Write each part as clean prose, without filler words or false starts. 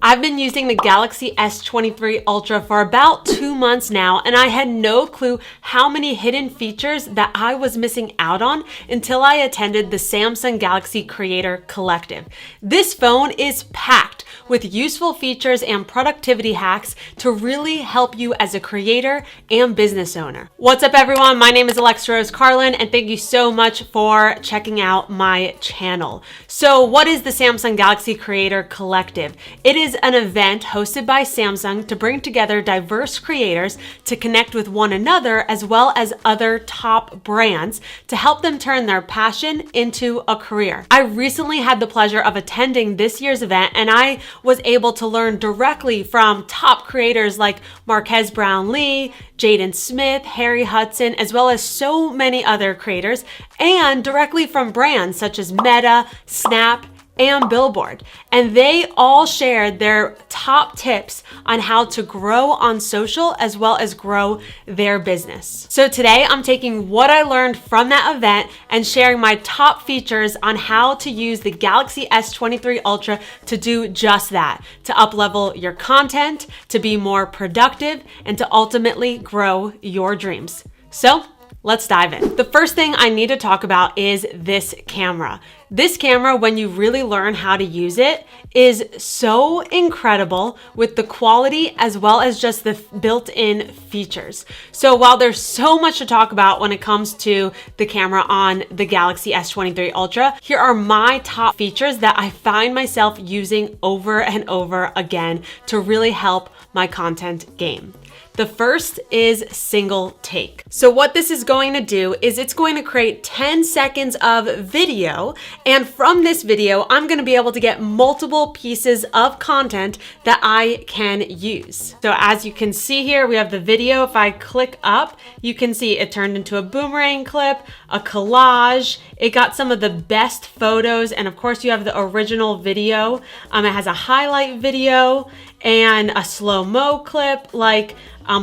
I've been using the Galaxy S23 Ultra for about 2 months now, and I had no clue how many hidden features that I was missing out on until I attended the Samsung Galaxy Creator Collective. This phone is packed with useful features and productivity hacks to really help you as a creator and business owner. What's up, everyone? My name is Alexa Rose Carlin, and thank you so much for checking out my channel. So what is the Samsung Galaxy Creator Collective? It is an event hosted by Samsung to bring together diverse creators to connect with one another as well as other top brands to help them turn their passion into a career. I recently had the pleasure of attending this year's event, and I was able to learn directly from top creators like Marquez Brownlee, Jaden Smith, Harry Hudson, as well as so many other creators, and directly from brands such as Meta, Snap, and Billboard. And they all shared their top tips on how to grow on social as well as grow their business. So today I'm taking what I learned from that event and sharing my top features on how to use the Galaxy S23 Ultra to do just that, to up-level your content, to be more productive, and to ultimately grow your dreams. So let's dive in. The first thing I need to talk about is this camera. This camera, when you really learn how to use it, is so incredible with the quality as well as just the built-in features. So while there's so much to talk about when it comes to the camera on the Galaxy S23 Ultra, here are my top features that I find myself using over and over again to really help my content game. The first is single take. So what this is going to do is it's going to create 10 seconds of video, and from this video, I'm going to be able to get multiple pieces of content that I can use. So as you can see here, we have the video. If I click up, you can see it turned into a boomerang clip, a collage. It got some of the best photos, and of course you have the original video. It has a highlight video and a slow-mo clip, like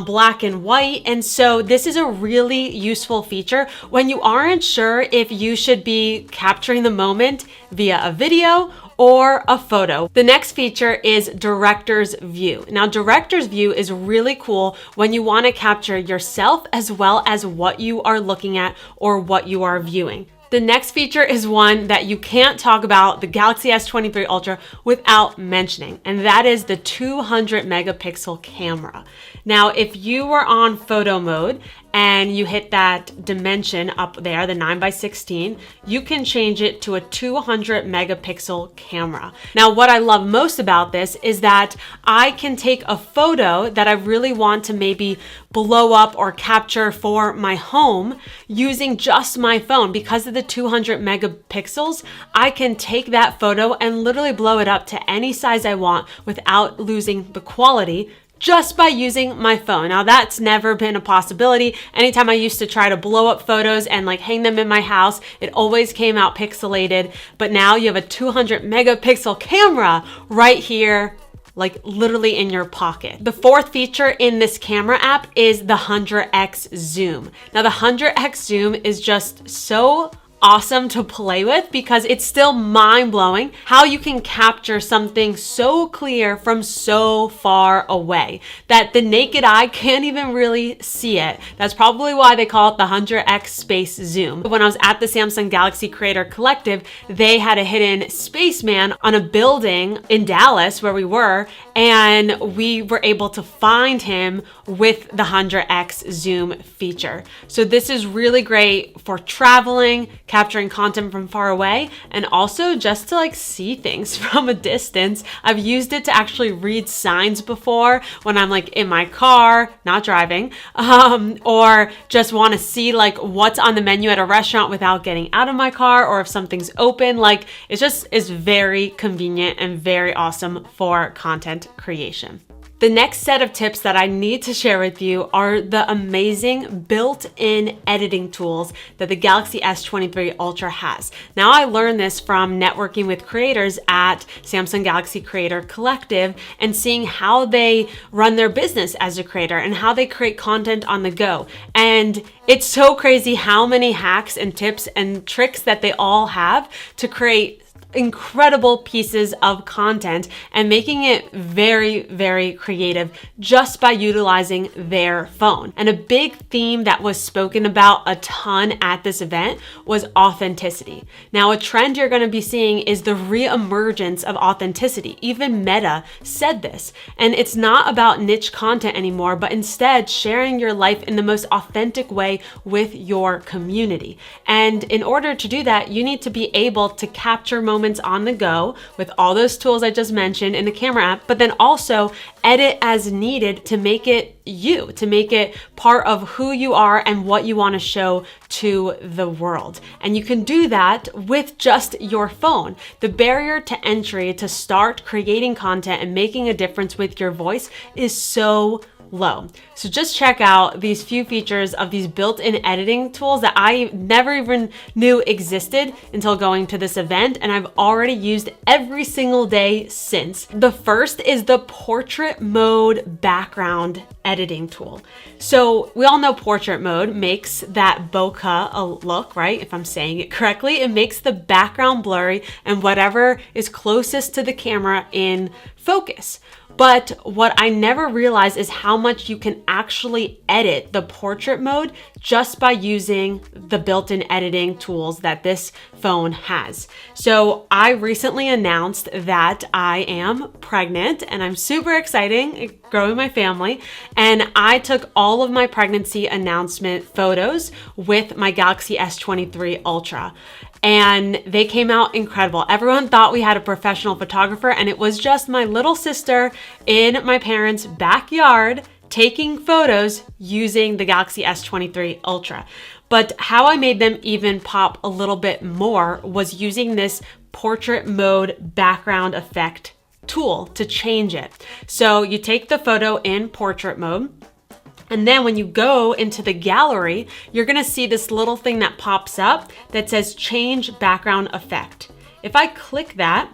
black and white. And so this is a really useful feature when you aren't sure if you should be capturing the moment via a video or a photo. The next feature is director's view. Now, director's view is really cool when you want to capture yourself as well as what you are looking at or what you are viewing. The next feature is one that you can't talk about the Galaxy S23 Ultra without mentioning, and that is the 200 megapixel camera. Now, if you were on photo mode and you hit that dimension up there, the 9:16, you can change it to a 200 megapixel camera. Now, what I love most about this is that I can take a photo that I really want to maybe blow up or capture for my home using just my phone. Because of the 200 megapixels, I can take that photo and literally blow it up to any size I want without losing the quality, just by using my phone. Now, that's never been a possibility. Anytime I used to try to blow up photos and like hang them in my house, it always came out pixelated. But now you have a 200 megapixel camera right here, like literally in your pocket. The fourth feature in this camera app is the 100x zoom. Now, the 100x zoom is just so awesome to play with because it's still mind-blowing how you can capture something so clear from so far away that the naked eye can't even really see it. That's probably why they call it the 100x space zoom. When I was at the Samsung Galaxy Creator Collective, they had a hidden spaceman on a building in Dallas where we were, and we were able to find him with the 100x zoom feature. So this is really great for traveling, capturing content from far away, and also just to like see things from a distance. I've used it to actually read signs before when I'm like in my car, not driving, or just want to see like what's on the menu at a restaurant without getting out of my car, or if something's open. Like it's just is very convenient and very awesome for content creation. The next set of tips that I need to share with you are the amazing built-in editing tools that the Galaxy S23 Ultra has. Now, I learned this from networking with creators at Samsung Galaxy Creator Collective and seeing how they run their business as a creator and how they create content on the go. And it's so crazy how many hacks and tips and tricks that they all have to create incredible pieces of content and making it very, very creative just by utilizing their phone. And a big theme that was spoken about a ton at this event was authenticity. Now, a trend you're going to be seeing is the re-emergence of authenticity. Even Meta said this. And it's not about niche content anymore, but instead sharing your life in the most authentic way with your community. And in order to do that, you need to be able to capture moments on the go with all those tools I just mentioned in the camera app, but then also edit as needed to make it you, to make it part of who you are and what you want to show to the world. And you can do that with just your phone. The barrier to entry to start creating content and making a difference with your voice is so low. So just check out these few features of these built-in editing tools that I never even knew existed until going to this event, and I've already used every single day since. The first is the portrait mode background editing tool. So we all know portrait mode makes that bokeh look, right? If I'm saying it correctly, it makes the background blurry and whatever is closest to the camera in focus. But what I never realized is how much you can actually edit the portrait mode just by using the built-in editing tools that this phone has. So I recently announced that I am pregnant and I'm super excited, growing my family. And I took all of my pregnancy announcement photos with my Galaxy S23 Ultra. And they came out incredible. Everyone thought we had a professional photographer, and it was just my little sister in my parents' backyard taking photos using the Galaxy S23 Ultra. But how I made them even pop a little bit more was using this portrait mode background effect tool to change it. So you take the photo in portrait mode, and then when you go into the gallery, you're gonna see this little thing that pops up that says change background effect. If I click that,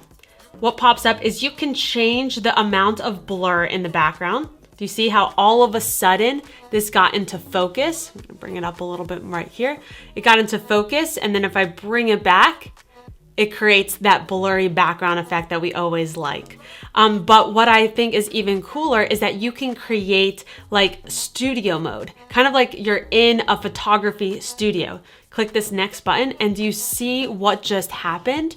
what pops up is you can change the amount of blur in the background. Do you see how all of a sudden this got into focus? I'm gonna bring it up a little bit right here. It got into focus, and then if I bring it back, it creates that blurry background effect that we always like. But what I think is even cooler is that you can create like studio mode, kind of like you're in a photography studio. Click this next button, and do you see what just happened?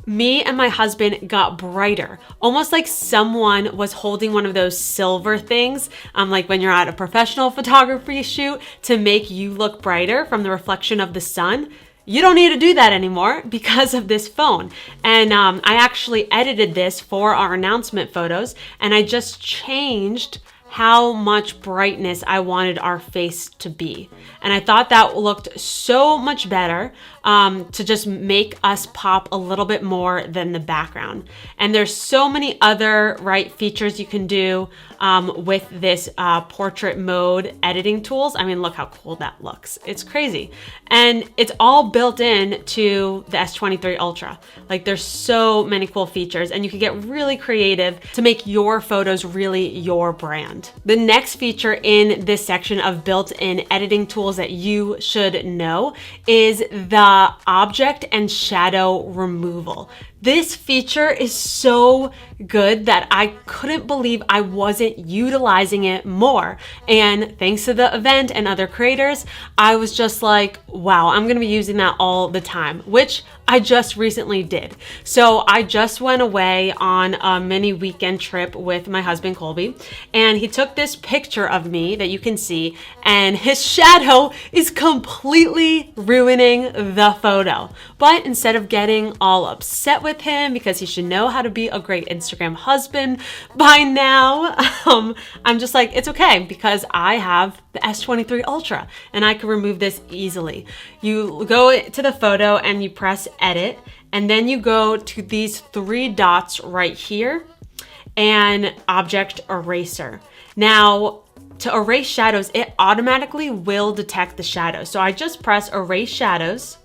Me and my husband got brighter, almost like someone was holding one of those silver things, like when you're at a professional photography shoot, to make you look brighter from the reflection of the sun. You don't need to do that anymore because of this phone. And I actually edited this for our announcement photos, and I just changed how much brightness I wanted our face to be. And I thought that looked so much better to just make us pop a little bit more than the background. And there's so many other features you can do with this portrait mode editing tools. I mean, look how cool that looks. It's crazy. And it's all built in to the S23 Ultra. Like, there's so many cool features, and you can get really creative to make your photos really your brand. The next feature in this section of built-in editing tools that you should know is the object and shadow removal. This feature is so good that I couldn't believe I wasn't utilizing it more. And thanks to the event and other creators, I was just like, wow, I'm gonna be using that all the time, which I just recently did. So I just went away on a mini weekend trip with my husband, Colby, and he took this picture of me that you can see, and his shadow is completely ruining the photo. But instead of getting all upset with him because he should know how to be a great Instagram husband by now, I'm just like, it's okay because I have the S23 Ultra and I can remove this easily. You go to the photo and you press edit, and then you go to these three dots right here and object eraser. Now, to erase shadows, it automatically will detect the shadows. So I just press erase shadows.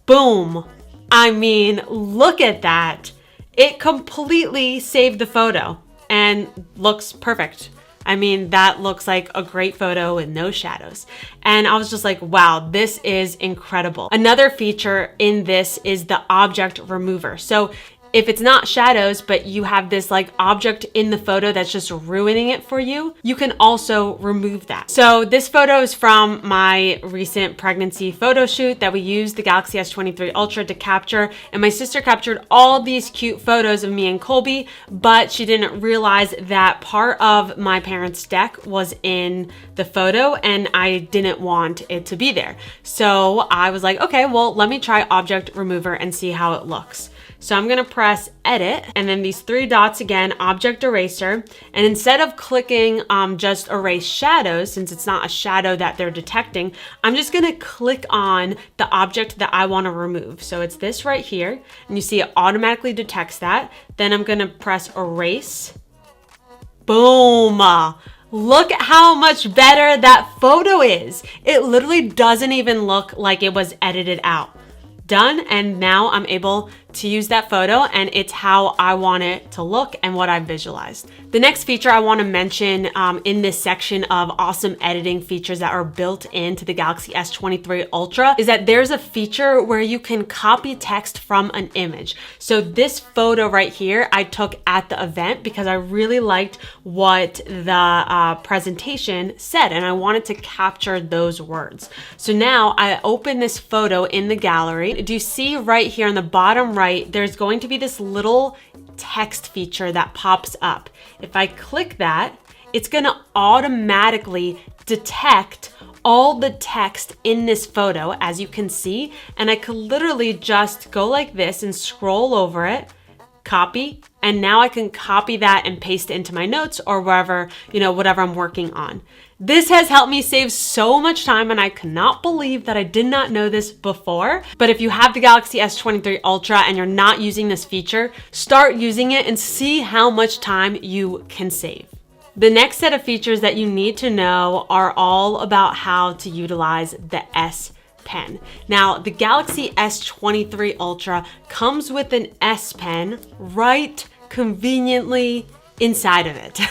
Boom. I mean, look at that. It completely saved the photo and looks perfect. I mean, that looks like a great photo with no shadows. And I was just like, wow, this is incredible. Another feature in this is the object remover. So if it's not shadows, but you have this like object in the photo that's just ruining it for you, you can also remove that. So this photo is from my recent pregnancy photo shoot that we used the Galaxy S23 Ultra to capture. And my sister captured all these cute photos of me and Colby, but she didn't realize that part of my parents' deck was in the photo and I didn't want it to be there. So I was like, okay, well, let me try object remover and see how it looks. So I'm gonna press edit and then these three dots again, object eraser. And instead of clicking just erase shadows, since it's not a shadow that they're detecting, I'm just gonna click on the object that I wanna remove. So it's this right here, and you see it automatically detects that. Then I'm gonna press erase. Boom. Look at how much better that photo is. It literally doesn't even look like it was edited out. Done, and now I'm able to use that photo and it's how I want it to look and what I visualized. The next feature I want to mention in this section of awesome editing features that are built into the Galaxy S23 Ultra is that there's a feature where you can copy text from an image. So this photo right here I took at the event because I really liked what the presentation said and I wanted to capture those words. So now I open this photo in the gallery. Do you see right here on the bottom right, there's going to be this little text feature that pops up. If I click that, it's going to automatically detect all the text in this photo, as you can see, and I could literally just go like this and scroll over it, copy, and now I can copy that and paste it into my notes or wherever, whatever I'm working on. This has helped me save so much time and I cannot believe that I did not know this before. But if you have the Galaxy S23 Ultra and you're not using this feature, start using it and see how much time you can save. The next set of features that you need to know are all about how to utilize the S Pen. Now, the Galaxy S23 Ultra comes with an S Pen right conveniently inside of it.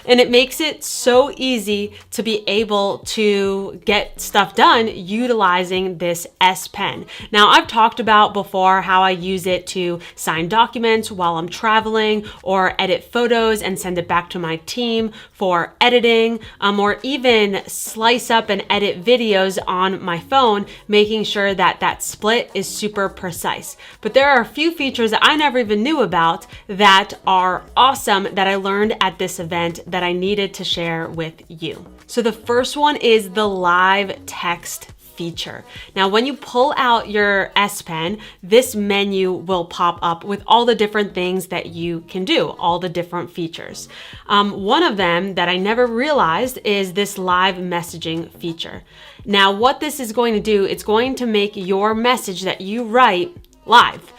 And it makes it so easy to be able to get stuff done utilizing this S Pen. Now, I've talked about before how I use it to sign documents while I'm traveling or edit photos and send it back to my team for editing, or even slice up and edit videos on my phone, making sure that that split is super precise. But there are a few features that I never even knew about that are awesome that I learned at this event that I needed to share with you. So the first one is the live text feature. Now, when you pull out your S Pen, this menu will pop up with all the different things that you can do, all the different features. One of them that I never realized is this live messaging feature. Now, what this is going to do, it's going to make your message that you write live,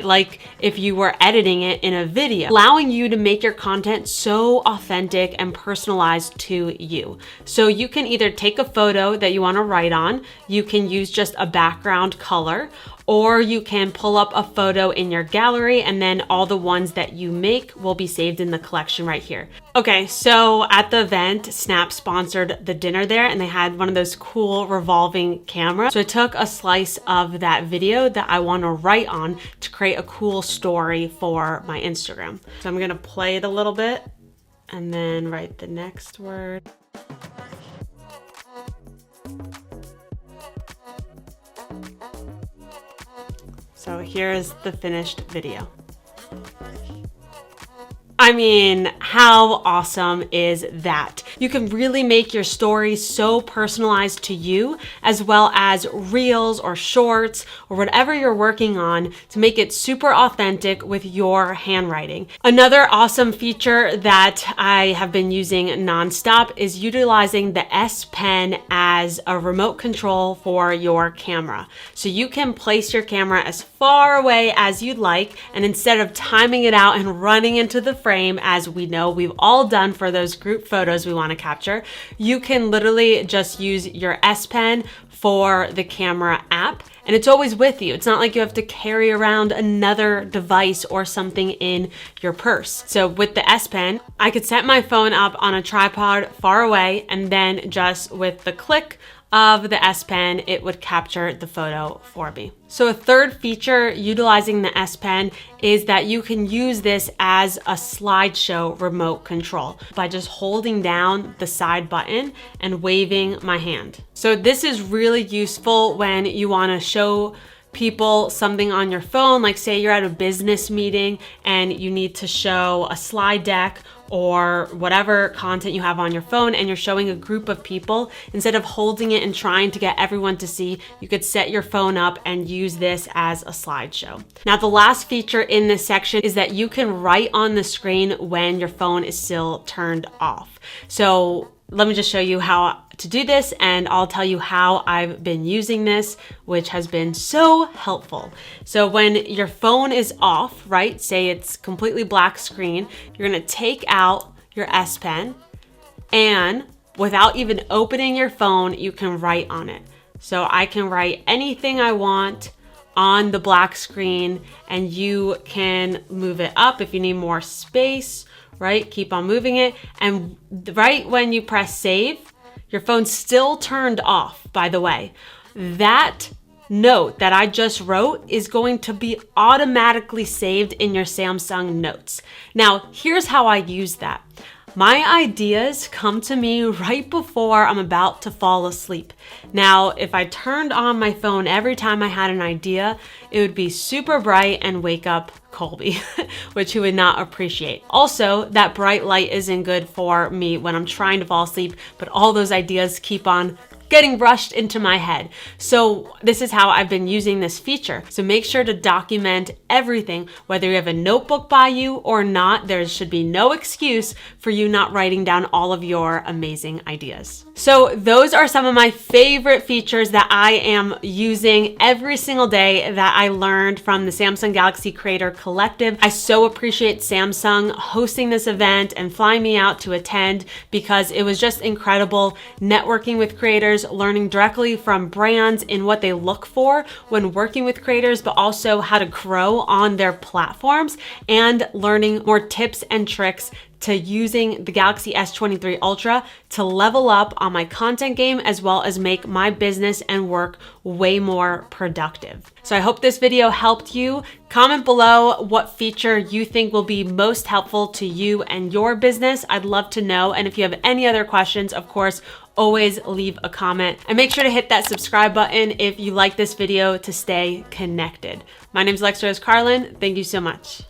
like if you were editing it in a video, allowing you to make your content so authentic and personalized to you. So you can either take a photo that you want to write on, you can use just a background color, or you can pull up a photo in your gallery and then all the ones that you make will be saved in the collection right here. Okay, so at the event, Snap sponsored the dinner there and they had one of those cool revolving cameras. So I took a slice of that video that I want to write on to create a cool story for my Instagram. So I'm gonna play it a little bit and then write the next word. So here's the finished video. I mean, how awesome is that? You can really make your story so personalized to you, as well as reels or shorts or whatever you're working on to make it super authentic with your handwriting. Another awesome feature that I have been using nonstop is utilizing the S Pen as a remote control for your camera. So you can place your camera as far away as you'd like, and instead of timing it out and running into the frame, frame, as we know we've all done for those group photos we want to capture, you can literally just use your S Pen for the camera app, and it's always with you. It's not like you have to carry around another device or something in your purse. So with the S Pen, I could set my phone up on a tripod far away, and then just with the click of the S Pen, it would capture the photo for me. So a third feature utilizing the S Pen is that you can use this as a slideshow remote control by just holding down the side button and waving my hand. So this is really useful when you want to show people something on your phone, like say you're at a business meeting and you need to show a slide deck or whatever content you have on your phone, and you're showing a group of people. Instead of holding it and trying to get everyone to see, you could set your phone up and use this as a slideshow. Now, the last feature in this section is that you can write on the screen when your phone is still turned off. So let me just show you how to do this, and I'll tell you how I've been using this, which has been so helpful. So when your phone is off, right, say it's completely black screen, you're gonna take out your S Pen, and without even opening your phone, you can write on it. So I can write anything I want on the black screen, and you can move it up if you need more space, right? Keep on moving it. And right when you press save, your phone's still turned off, by the way. That note that I just wrote is going to be automatically saved in your Samsung Notes. Now, here's how I use that. My ideas come to me right before I'm about to fall asleep. Now, if I turned on my phone every time I had an idea, it would be super bright and wake up Colby, which he would not appreciate. Also, that bright light isn't good for me when I'm trying to fall asleep, but all those ideas keep on getting rushed into my head. So this is how I've been using this feature. So make sure to document everything, whether you have a notebook by you or not. There should be no excuse for you not writing down all of your amazing ideas. So those are some of my favorite features that I am using every single day that I learned from the Samsung Galaxy Creator Collective. I so appreciate Samsung hosting this event and flying me out to attend, because it was just incredible networking with creators, learning directly from brands in what they look for when working with creators, but also how to grow on their platforms, and learning more tips and tricks to using the Galaxy S23 Ultra to level up on my content game, as well as make my business and work way more productive. So I hope this video helped you. Comment below what feature you think will be most helpful to you and your business. I'd love to know. And if you have any other questions, of course, always leave a comment, and make sure to hit that subscribe button if you like this video to stay connected. My name is Lex Rose Carlin. Thank you so much.